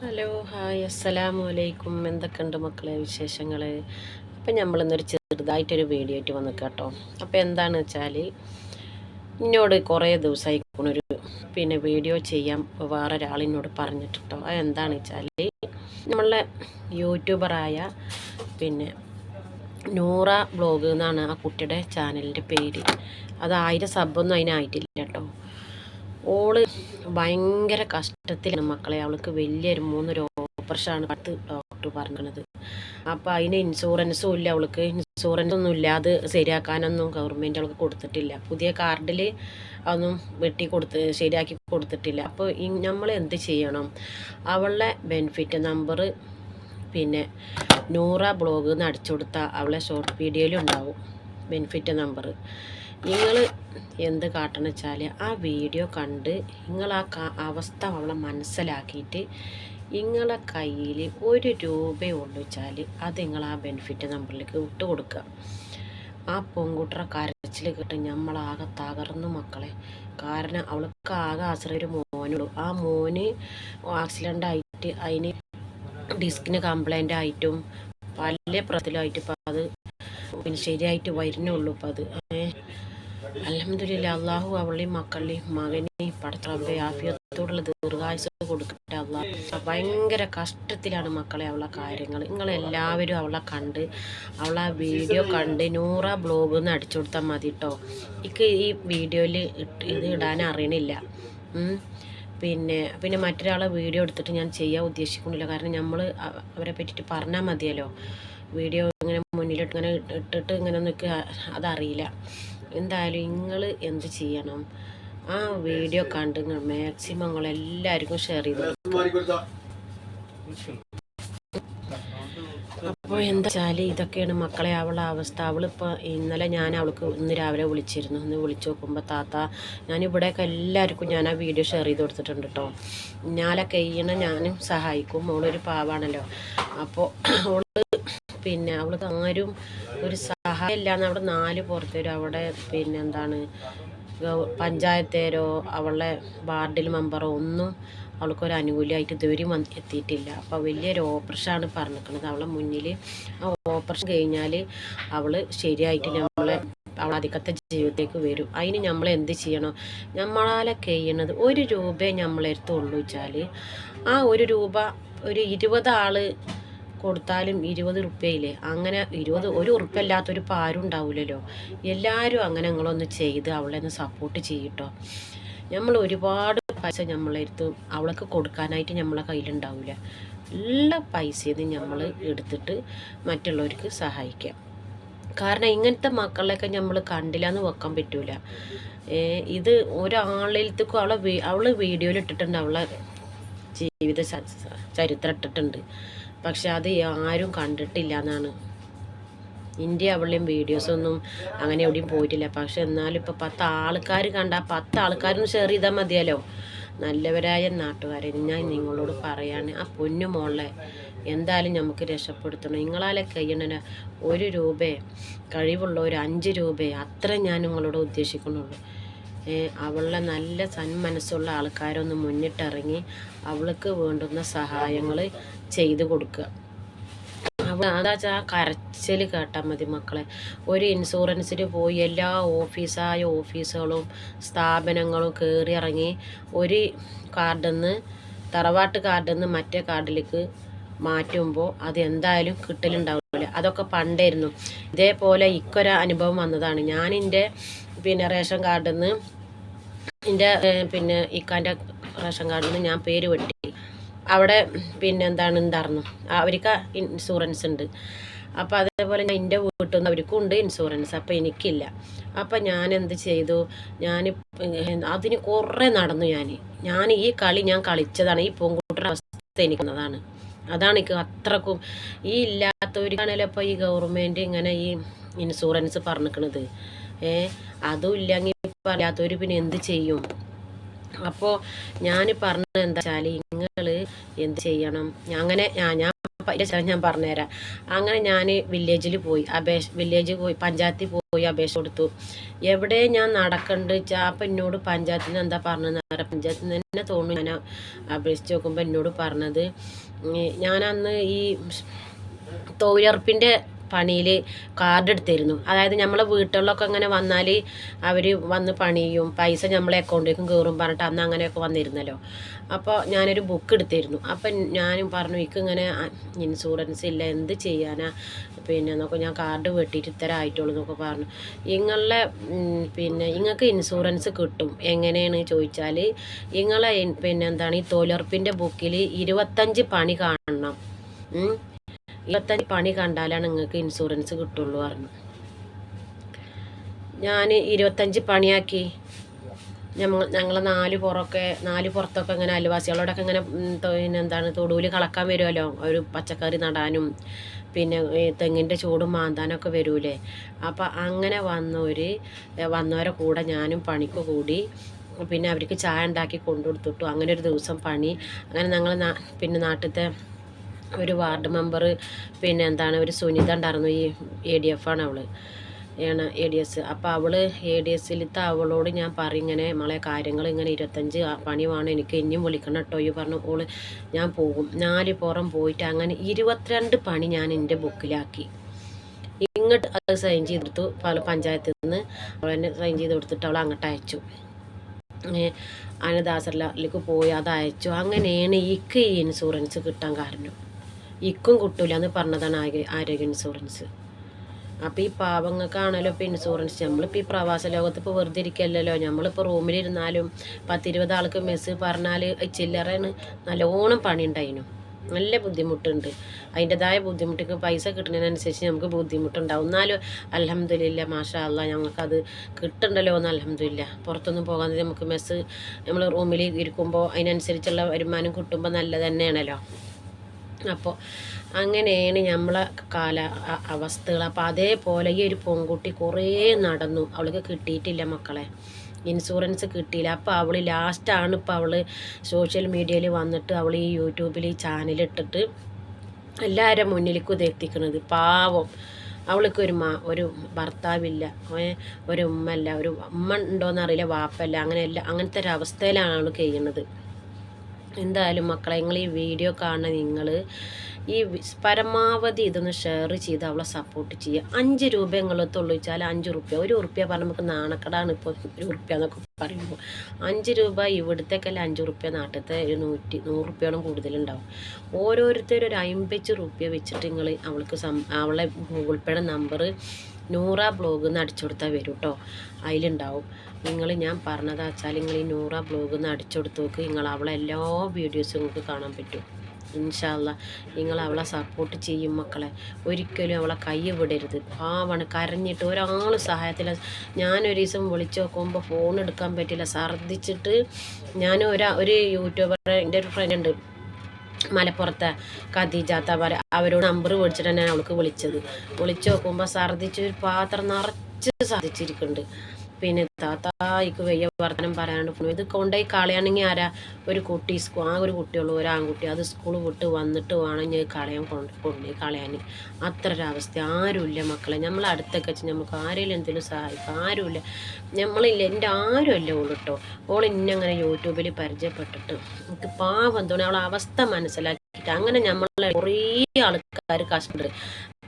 Hello hi അസ്സലാമു അലൈക്കും. എന്തൊക്കെയുണ്ട് മക്കളെ വിശേഷങ്ങൾ? അപ്പം നമ്മളിന്നൊരു ചെറുതായിട്ടൊരു വീഡിയോ ആയിട്ട് വന്നു കേട്ടോ. അപ്പോൾ എന്താണെന്ന് വെച്ചാൽ എന്നോട് കുറേ ദിവസമായി ഒരു വീഡിയോ ചെയ്യാൻ വേറെ ഒരാളിനോട് പറഞ്ഞിട്ടോ. അത് എന്താണെന്ന് വെച്ചാൽ നമ്മളെ യൂട്യൂബറായ പിന്നെ നൂറ ബ്ലോഗ് എന്നാണ് ആ കുട്ടിയുടെ ചാനലിൻ്റെ പേര്. അത് 1000 സബ്ബൊന്നും അതിനായിട്ടില്ല കേട്ടോ. ഓള് ഭയങ്കര കഷ്ടത്തിലാണ് മക്കളെ. അവൾക്ക് വലിയൊരു 3 ഓപ്പറേഷനാണ് ഡോക്ടർ പറഞ്ഞത്. അപ്പോൾ അതിന് ഇൻഷുറൻസും ഇല്ല. അവൾക്ക് ഇൻഷുറൻസ് ഒന്നും ഇല്ല. അത് ശരിയാക്കാനൊന്നും ഗവൺമെൻറ് അവൾക്ക് കൊടുത്തിട്ടില്ല. പുതിയ കാർഡിൽ അതൊന്നും ശരിയാക്കി കൊടുത്തിട്ടില്ല. അപ്പോൾ നമ്മൾ എന്ത് ചെയ്യണം? അവളുടെ ബെനിഫിറ്റ് നമ്പർ നൂറ ബ്ലോഗ് എന്ന് അടിച്ചു കൊടുത്താൽ അവളെ ഷോർട്ട് വീഡിയോയിലും ഉണ്ടാവും ബെനിഫിറ്റ് നമ്പർ. നിങ്ങൾ എന്ത് കാട്ടണം വെച്ചാൽ ആ വീഡിയോ കണ്ട് നിങ്ങൾ ആ അവസ്ഥ അവളെ മനസ്സിലാക്കിയിട്ട് നിങ്ങളെ കയ്യിൽ 1 രൂപയേ ഉള്ളൂ വെച്ചാൽ അത് നിങ്ങൾ ആ ബെനിഫിറ്റ് നമ്പറിലേക്ക് വിട്ട് കൊടുക്കുക. ആ പെൺകുട്ടിയുടെ കരച്ചിൽ കേട്ട് നമ്മളാകെ തകർന്നു മക്കളെ. കാരണം അവൾക്ക് ആകെ ആശ്രയം ഒരു മോനുള്ളൂ. ആ മോന് ആക്സിഡൻ്റ് ആയിട്ട് അതിന് ഡിസ്കിന് കംപ്ലൈൻ്റ് ആയിട്ടും പല പ്രശ്നത്തിലായിട്ട് ഇപ്പം അത് ശരിയായിട്ട് വരുന്നുള്ളൂ. ഇപ്പം അത് അൽഹംദുലില്ലാ. അള്ളാഹു അവളെയും മക്കളെയും മകനെയും പടച്ചറബ്ബേ ആഫിയത്തോടുള്ള ദീർഘായുസ്സ് കൊടുക്കട്ടെ. അള്ളാഹ് ഭയങ്കര കഷ്ടത്തിലാണ് മക്കളെ അവളെ കാര്യങ്ങൾ. നിങ്ങളെല്ലാവരും അവളെ കണ്ട് അവളെ വീഡിയോ കണ്ട് നൂറ ബ്ലോഗ് എന്ന് അടിച്ചു കൊടുത്താൽ മതി കേട്ടോ. എനിക്ക് ഈ വീഡിയോയിൽ ഇത് ഇടാൻ അറിയണില്ല. പിന്നെ മറ്റൊരാളെ വീഡിയോ എടുത്തിട്ട് ഞാൻ ചെയ്യാൻ ഉദ്ദേശിക്കുന്നില്ല. കാരണം നമ്മൾ അവരെ പറ്റിയിട്ട് പറഞ്ഞാൽ മതിയല്ലോ. വീഡിയോ ഇങ്ങനെ മുന്നിലിട്ട് ഇങ്ങനെ ഇട്ടിട്ട് ഇങ്ങനെ നിൽക്കുക അതറിയില്ല. എന്തായാലും നിങ്ങൾ എന്ത് ചെയ്യണം? ആ വീഡിയോ കണ്ട് മാക്സിമം നിങ്ങളെല്ലാവർക്കും ഷെയർ ചെയ്ത്. അപ്പോൾ എന്താ വെച്ചാൽ ഇതൊക്കെയാണ് മക്കളെ അവളുടെ അവസ്ഥ. അവളിപ്പോൾ ഇന്നലെ ഞാൻ അവൾക്ക് ഇന്ന് രാവിലെ വിളിച്ചിരുന്നു. ഇന്ന് വിളിച്ചു നോക്കുമ്പോൾ താത്ത ഞാനിവിടെയൊക്കെ എല്ലാവർക്കും ഞാൻ ആ വീഡിയോ ഷെയർ ചെയ്ത് കൊടുത്തിട്ടുണ്ട് കേട്ടോ. ഞാനെ കഴിയണ ഞാനും സഹായിക്കും. അവളൊരു പാവാണല്ലോ. അപ്പോൾ അവൾക്ക് ആരും ഒരു സഹായം ഇല്ലാന്ന് അവിടെ 4 പുറത്തേരും അവിടെ പഞ്ചായത്തേരോ അവളുടെ വാർഡിൽ മെമ്പറോ ഒന്നും അവൾക്കൊരു അനുകൂലമായിട്ട് ഇതുവരെ എത്തിയിട്ടില്ല. അപ്പോൾ വലിയൊരു ഓപ്പറേഷനാണ് പറഞ്ഞിരിക്കുന്നത് അവളെ മുന്നിൽ. ആ ഓപ്പറേഷൻ കഴിഞ്ഞാൽ അവൾ ശരിയായിട്ട് അവളെ അധികത്തെ ജീവിതത്തേക്ക് വരും. അതിന് നമ്മൾ എന്ത് ചെയ്യണം? നമ്മളാലെ കഴിയണത് 1 രൂപയെ നമ്മളെടുത്തുള്ളൂ വെച്ചാൽ ആ 1 രൂപ ഒരു 20 ആൾ കൊടുത്താലും 20 റുപ്യയില്ലേ. അങ്ങനെ 1 ഉറുപ്പ്യ അല്ലാത്തൊരു പാരും ഉണ്ടാവില്ലല്ലോ. എല്ലാവരും അങ്ങനെ നിങ്ങളൊന്ന് ചെയ്ത് അവളെ ഒന്ന് സപ്പോർട്ട് ചെയ്യട്ടോ. നമ്മൾ ഒരുപാട് പൈസ നമ്മളെടുത്ത് അവൾക്ക് കൊടുക്കാനായിട്ട് നമ്മളെ കയ്യിലുണ്ടാവില്ല. എല്ലാ പൈസയും നമ്മൾ എടുത്തിട്ട് മറ്റുള്ളവർക്ക് സഹായിക്കാം. കാരണം ഇങ്ങനത്തെ മക്കളെയൊക്കെ നമ്മൾ കണ്ടില്ല എന്ന് വെക്കാൻ പറ്റൂല. ഇത് ഒരാളിലത്തേക്കും അവള് വീഡിയോയിൽ ഇട്ടിട്ടുണ്ട്. അവളെ ജീവിത ചരിത്രം ഇട്ടിട്ടുണ്ട്. പക്ഷെ അത് ആരും കണ്ടിട്ടില്ല എന്നാണ്. ഇന്ത്യ അവളുടെയും വീഡിയോസൊന്നും അങ്ങനെ എവിടെയും പോയിട്ടില്ല. പക്ഷെ എന്നാലും ഇപ്പോൾ 10 ആൾക്കാർ കണ്ടാൽ 10 ആൾക്കാരൊന്നും ഷെയർ ചെയ്താൽ മതിയല്ലോ. നല്ലവരായ നാട്ടുകാരെ ഞാൻ നിങ്ങളോട് പറയാണ്, ആ പൊന്നു മോളെ എന്തായാലും നമുക്ക് രക്ഷപ്പെടുത്തണം. നിങ്ങളാലെ കഴിയണ 1 രൂപയെ കഴിവുള്ള ഒരു 5 രൂപയെ അത്ര ഞാൻ നിങ്ങളോട് ഉദ്ദേശിക്കുന്നുള്ളൂ. അവളുടെ നല്ല സന്മനസ്സുള്ള ആൾക്കാരൊന്ന് മുന്നിട്ടിറങ്ങി അവൾക്ക് വേണ്ടുന്ന സഹായങ്ങൾ ചെയ്തു കൊടുക്കുക. അതാ ആ കരച്ചിൽ കേട്ടാൽ മതി മക്കളെ. ഒരു ഇൻഷുറൻസിന് പോയി എല്ലാ ഓഫീസുകളും സ്ഥാപനങ്ങളും കയറി ഇറങ്ങി ഒരു കാർഡിൽ നിന്ന് തറവാട്ട് കാർഡിൽ നിന്ന് മറ്റേ കാർഡിലേക്ക് മാറ്റുമ്പോൾ അത് എന്തായാലും കിട്ടലുണ്ടാവില്ല. അതൊക്കെ പണ്ടായിരുന്നു. ഇതേപോലെ ഇക്കൊരു അനുഭവം വന്നതാണ്. ഞാൻ എൻ്റെ റേഷൻ കാർഡിൽ നിന്ന് ഇക്കാൻ്റെ റേഷൻ കാർഡിൽ നിന്ന് ഞാൻ പേര് വെട്ടി. അവിടെ എന്തായിരുന്നു അവർക്ക് ഇൻഷുറൻസ് ഉണ്ട്. അപ്പോൾ അതേപോലെ ഞാൻ എൻ്റെ വീട്ടിൽ നിന്ന് അവർക്കും ഉണ്ട് ഇൻഷുറൻസ്. അപ്പോൾ എനിക്കില്ല. അപ്പോൾ ഞാൻ എന്ത് ചെയ്തു? അതിന് കുറേ നടന്നു. ഞാൻ ഈ കളി ഞാൻ കളിച്ചതാണ്. ഈ പെൺകുട്ടിയുടെ അവസ്ഥ എനിക്കുന്നതാണ്. അതാണ് എനിക്ക് അത്രക്കും ഈ ഇല്ലാത്തവർക്കാണല്ലോ ഇപ്പോൾ ഈ ഗവൺമെൻറ് ഇങ്ങനെ ഈ ഇൻഷുറൻസ് പറഞ്ഞിരിക്കണത്. അതും ഇല്ലെങ്കിൽ പറയാത്തവർ പിന്നെ എന്ത് ചെയ്യും? അപ്പോൾ ഞാൻ പറഞ്ഞത് എന്താ വെച്ചാൽ നിങ്ങൾ എന്ത് ചെയ്യണം? ഞാൻ ഞാൻ പറഞ്ഞുതരാം. അങ്ങനെ ഞാൻ വില്ലേജിൽ പോയി പഞ്ചായത്തിൽ പോയി അപേക്ഷ കൊടുത്തു. എവിടെ ഞാൻ നടക്കണ്ട് വെച്ചാൽ അപ്പം എന്നോട് പഞ്ചായത്തിൽ നിന്ന് എന്താ പറഞ്ഞതെന്ന് പറയാം. പഞ്ചായത്തിൽ നിന്ന് തന്നെ തോന്നുന്നു ഞാൻ അപേക്ഷിച്ച് നോക്കുമ്പോൾ എന്നോട് പറഞ്ഞത്, ഞാനന്ന് ഈ തൊഴിലുറപ്പിൻ്റെ പണിയിൽ കാർഡ് എടുത്തിരുന്നു. അതായത് നമ്മളെ വീട്ടുകളിലൊക്കെ അങ്ങനെ വന്നാൽ അവർ വന്ന് പണിയും, പൈസ നമ്മളെ അക്കൗണ്ടിലേക്കും കയറും പറഞ്ഞിട്ട് അന്ന് അങ്ങനെയൊക്കെ വന്നിരുന്നല്ലോ. അപ്പോൾ ഞാനൊരു ബുക്ക് എടുത്തിരുന്നു. അപ്പം ഞാനും പറഞ്ഞു, ഇങ്ങനെ ഇൻഷുറൻസ് ഇല്ല, എന്ത് ചെയ്യാനാ എന്നൊക്കെ, ഞാൻ കാർഡ് വെട്ടിയിട്ട് ഇത്ര ആയിട്ടുള്ളൂ എന്നൊക്കെ പറഞ്ഞു. നിങ്ങൾക്ക് ഇൻഷുറൻസ് കിട്ടും എങ്ങനെയാണ് ചോദിച്ചാൽ, നിങ്ങളെ ഈ തൊഴിലുറപ്പിൻ്റെ ബുക്കിൽ 25 പണി കാണണം. 25 പണി കണ്ടാലാണ് നിങ്ങൾക്ക് ഇൻഷുറൻസ് കിട്ടുള്ളൂ പറഞ്ഞു. ഞാൻ 25 പണിയാക്കി. ഞങ്ങൾ നാല് പുറത്തൊക്കെ ഇങ്ങനെ അയൽവാസികളോടൊക്കെ ഇങ്ങനെ തൊടുവിൽ കളക്കാൻ വരുമല്ലോ, ഒരു പച്ചക്കറി നടാനും തെങ്ങിൻ്റെ ചൂടും മാന്താനൊക്കെ വരൂലേ. അപ്പം അങ്ങനെ വന്നവരെ കൂടെ ഞാനും പണിക്ക് കൂടി. അവർക്ക് ചായ ഉണ്ടാക്കി കൊണ്ടുകൊടുത്തിട്ടു. അങ്ങനെ ഒരു ദിവസം പണി. അങ്ങനെ ഞങ്ങൾ നാട്ടിലത്തെ ഒരു വാർഡ് മെമ്പർ ഒരു സുനിത ഉണ്ടായിരുന്നു. ഈ ADF ആണ് അവൾ, ADS. അപ്പോൾ അവൾ ADSിലത്തെ അവളോട് ഞാൻ പറയും, ഇങ്ങനെ നമ്മളെ കാര്യങ്ങൾ ഇങ്ങനെ 25 പണി വേണം, എനിക്ക് ഇനിയും വിളിക്കണം കേട്ടോ. ഈ പറഞ്ഞു ഞാൻ പോകും. 4 പുറം പോയിട്ട് അങ്ങനെ 22 പണി ഞാൻ എൻ്റെ ബുക്കിലാക്കി. ഇങ്ങോട്ട് അത് സൈൻ ചെയ്തെടുത്തു. പഞ്ചായത്തിൽ നിന്ന് അവൾ തന്നെ സൈൻ ചെയ്ത് കൊടുത്തിട്ട് അവൾ അങ്ങോട്ട് അയച്ചു. അനദാസറിലേക്ക് പോയി അത് അയച്ചു. അങ്ങനെയാണ് ഈ ഇൻഷുറൻസ് കിട്ടാൻ കാരണം. ഇക്കും കിട്ടൂല എന്ന് പറഞ്ഞതാണ് ആരോഗ്യ ഇൻഷുറൻസ്. അപ്പോൾ ഈ പാവങ്ങൾക്കാണല്ലോ ഇപ്പോൾ ഇൻഷുറൻസ്. നമ്മളിപ്പോൾ ഈ പ്രവാസ ലോകത്ത് ഇപ്പോൾ വെറുതെ ഇരിക്കല്ലോ. നമ്മളിപ്പോൾ റൂമിലിരുന്നാലും 10-20 ആൾക്ക് മെസ്സ് പറഞ്ഞാൽ ചില്ലറയാണ്. നല്ലോണം പണി ഉണ്ടായിരുന്നു. നല്ല ബുദ്ധിമുട്ടുണ്ട്. അതിൻ്റെതായ ബുദ്ധിമുട്ടിക്ക് പൈസ കിട്ടുന്നതിനനുസരിച്ച് നമുക്ക് ബുദ്ധിമുട്ടുണ്ടാവും. എന്നാലും അൽഹംദുലില്ലാ മാഷാ അല്ലാഹ് ഞങ്ങൾക്കത് കിട്ടുന്നുണ്ടല്ലോ എന്ന് അൽഹംദുലില്ലാ. പുറത്തൊന്നും പോകാൻ നമുക്ക് മെസ്സ് നമ്മൾ റൂമിൽ ഇരിക്കുമ്പോൾ അതിനനുസരിച്ചുള്ള വരുമാനം കിട്ടുമ്പോൾ നല്ലത് തന്നെയാണല്ലോ. അപ്പോൾ അങ്ങനെയാണ് നമ്മളെ അവസ്ഥകൾ. അപ്പോൾ അതേപോലെ ഈ ഒരു പെൺകുട്ടി കുറേ നടന്നു, അവൾക്ക് കിട്ടിയിട്ടില്ല മക്കളെ, ഇൻഷുറൻസ് കിട്ടിയില്ല. അപ്പോൾ അവൾ ലാസ്റ്റാണ് ഇപ്പോൾ അവൾ സോഷ്യൽ മീഡിയയിൽ വന്നിട്ട് അവൾ ഈ യൂട്യൂബിൽ ഈ ചാനലിട്ടിട്ട് എല്ലാവരും മുന്നിലേക്ക് ഇതെത്തിക്കുന്നത്. പാവം അവൾക്ക് ഒരു ഭർത്താവില്ല, ഒരു ഉമ്മല്ല, ഒരു ഉമ്മ ഉണ്ടോയെന്നറിയില്ല, വാപ്പല്ല, അങ്ങനത്തെ ഒരു അവസ്ഥയിലാണ് അവൾ കഴിയുന്നത്. എന്തായാലും മക്കളെ, നിങ്ങൾ ഈ വീഡിയോ കാണുന്ന നിങ്ങൾ ഈ പരമാവധി ഇതൊന്ന് ഷെയർ ചെയ്ത് അവളെ സപ്പോർട്ട് ചെയ്യുക. 5 രൂപ എങ്ങളുള്ളൂ വെച്ചാൽ 5 റുപ്യ, 1 റുപ്യ പറഞ്ഞാൽ നമുക്ക് നാണക്കടാണ്. ഇപ്പോൾ 1 റുപ്യ എന്നൊക്കെ പറയുമ്പോൾ 5 രൂപ ഇവിടുത്തേക്കല്ല, 5 റുപ്യ നാട്ടിലത്തെ 100 റുപ്യോളം കൂടുതലുണ്ടാവും. ഓരോരുത്തരും ഒരു 50 റുപ്യ വെച്ചിട്ട് നിങ്ങൾ അവളെ ഗൂഗിൾ പേയുടെ നമ്പർ നൂറ ബ്ലോഗ് എന്ന് അടിച്ചു കൊടുത്താൽ വരും കേട്ടോ. അതിലുണ്ടാവും. ഞാൻ പറഞ്ഞതാ വെച്ചാൽ നിങ്ങൾ ഈ നൂറ ബ്ലോഗ് എന്ന് അടിച്ചു കൊടുത്ത് നോക്ക്. അവളെ എല്ലാ വീഡിയോസും നിങ്ങൾക്ക് കാണാൻ പറ്റും. ഇൻഷാ അല്ലാഹ് നിങ്ങൾ അവളെ സപ്പോർട്ട് ചെയ്യും മക്കളെ. ഒരിക്കലും അവളെ കൈ വിടരുത്. പാവാണ്, കരഞ്ഞിട്ട് ഒരാൾ സഹായത്തില്ല. ഞാനൊരു ദിവസം വിളിച്ച് നോക്കുമ്പോൾ ഫോൺ എടുക്കാൻ പറ്റില്ല, ഛർദ്ദിച്ചിട്ട്. ഞാൻ ഒരു യൂട്യൂബർ, എൻ്റെ ഒരു ഫ്രണ്ട് ഉണ്ട് മലപ്പുറത്തെ ഖദീജാത്ത അവരോട് നമ്പർ മേടിച്ചിട്ടാണ് ഞാൻ അവൾക്ക് വിളിച്ച് നോക്കുമ്പോൾ ഛർദ്ദിച്ച് ഒരു പാത്രം നിറച്ച് ഛർദ്ദിച്ചിരിക്കുന്നുണ്ട്. താത്തായിക്ക് വയ്യ വർത്തനം പറയാണ്ട് പോണു. ഇത് കൊണ്ടുപോയി കളയാണെങ്കിൽ ആരാ, ഒരു കുട്ടി ഒരു കുട്ടിയുള്ളൂ, ഒരു ആൺകുട്ടി. അത് സ്കൂൾ വിട്ട് വന്നിട്ട് വേണം ഞാൻ കൊണ്ടുപോയി കളയാൻ. അത്ര ഒരവസ്ഥ. ആരുമില്ല മക്കളെ. നമ്മൾ അടുത്തൊക്കെ വെച്ച് നമുക്ക് ആരെങ്കിലും എന്തെങ്കിലും സഹായിക്കും, ആരുമില്ല. നമ്മളില്ല, എൻ്റെ ആരുമല്ല ഓള് കേട്ടോ. ഓൾ ഇന്നങ്ങനെ യൂട്യൂബിൽ പരിചയപ്പെട്ടിട്ട് എനിക്ക് പാവം തോന്നി. അവളെ അവസ്ഥ മനസ്സിലാക്കിയിട്ട് അങ്ങനെ നമ്മളെ കുറേ ആൾക്കാർ കഷ്ടമുണ്ട്.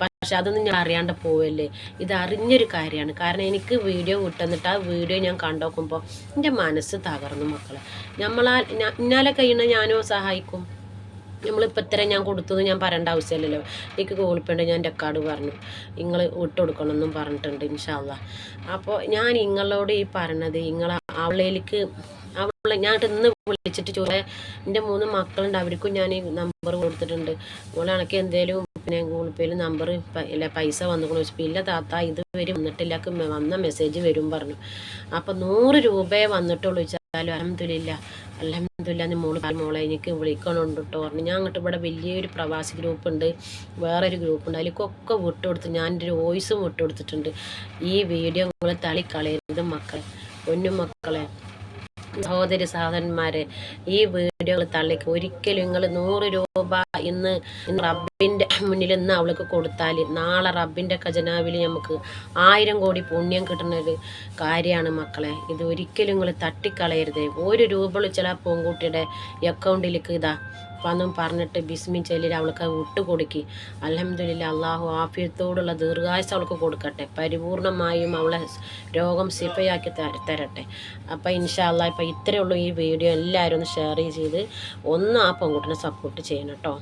പക്ഷെ അതൊന്നും ഞാൻ അറിയാണ്ട് പോവല്ലേ. ഇത് അറിഞ്ഞൊരു കാര്യമാണ്. കാരണം എനിക്ക് വീഡിയോ വിട്ടെന്നിട്ട് ആ വീഡിയോ ഞാൻ കണ്ടുനോക്കുമ്പോൾ എൻ്റെ മനസ്സ് തകർന്നു മക്കളെ. ഇന്നാലെ കഴിയുന്ന ഞാനോ സഹായിക്കും. നമ്മളിപ്പോൾ ഇത്ര ഞാൻ കൊടുത്തത് ഞാൻ പറയേണ്ട ആവശ്യമില്ലല്ലോ. എനിക്ക് ഗൂഗിൾ പേ ഉണ്ട്, ഞാൻ റെക്കോർഡ് പറഞ്ഞു, നിങ്ങൾ വിട്ട് കൊടുക്കണമെന്നും പറഞ്ഞിട്ടുണ്ട് ഇൻഷാ അല്ലാഹ്. അപ്പോൾ ഞാൻ നിങ്ങളോട് ഈ പറഞ്ഞത്, അവളേക്ക് ഞാൻ ഇന്ന് വിളിച്ചിട്ട് എൻ്റെ 3 മക്കളുണ്ട്, അവർക്കും ഞാൻ ഈ നമ്പർ കൊടുത്തിട്ടുണ്ട്. മോളെ എനിക്ക് എന്തേലും ഗൂഗിൾ പേയിൽ നമ്പർ പൈസ വന്നുകൊണ്ട് വെച്ചപ്പോൾ ഇല്ല താത്ത ഇതുവരെ വന്നിട്ടില്ല, വന്ന മെസ്സേജ് വരും പറഞ്ഞു. അപ്പോൾ 100 രൂപയെ വന്നിട്ടുള്ളൂ വെച്ചാലും അൽഹംദുലില്ലാ മോളെ എനിക്ക് വിളിക്കണുണ്ട് കേട്ടോ പറഞ്ഞു. ഞാൻ അങ്ങോട്ട് ഇവിടെ വലിയൊരു പ്രവാസി ഗ്രൂപ്പ് ഉണ്ട്, വേറൊരു ഗ്രൂപ്പ് ഉണ്ട്, അതിലേക്കൊക്കെ വിട്ടുകൊടുത്ത് ഞാൻ എൻ്റെ ഒരു വോയിസും വിട്ടുകൊടുത്തിട്ടുണ്ട്. ഈ വീഡിയോ നിങ്ങൾ തള്ളിക്കളയരുത് മക്കളെ, പൊന്നു മക്കളെ, സഹോദരന്മാരെ. ഈ വീഡിയോകൾ തള്ളിക്ക്. ഒരിക്കലും നിങ്ങൾ 100 രൂപ ഇന്ന് റബ്ബിൻ്റെ മുന്നിൽ ഇന്ന് അവൾക്ക് കൊടുത്താൽ നാളെ റബ്ബിൻ്റെ ഖജനാവിൽ നമുക്ക് 1000 കോടി പുണ്യം കിട്ടുന്ന ഒരു കാര്യമാണ് മക്കളെ. ഇത് ഒരിക്കലും നിങ്ങൾ തട്ടിക്കളയരുത്. 1 രൂപ ചില പെൺകുട്ടിയുടെ അക്കൗണ്ടിലേക്ക് ഇതാ വന്നും പറഞ്ഞിട്ട് ബിസ്മി ചൊല്ലിൽ അവൾക്ക് വിട്ടുകൊടുക്കി. അൽഹംദുലില്ലാ, അള്ളാഹു ആഫിയത്തോടുള്ള ദീർഘായുസ് അവൾക്ക് കൊടുക്കട്ടെ. പരിപൂർണമായും അവളെ രോഗം ശിഫയാക്കി തരട്ടെ. അപ്പം ഇൻഷാ അള്ളാഹ് ഇപ്പം ഇത്രയേ ഉള്ളൂ ഈ വീഡിയോ. എല്ലാവരും ഒന്ന് ഷെയർ ചെയ്ത് ഒന്ന് ആ പെൺകുട്ടിനെ സപ്പോർട്ട് ചെയ്യണം കേട്ടോ.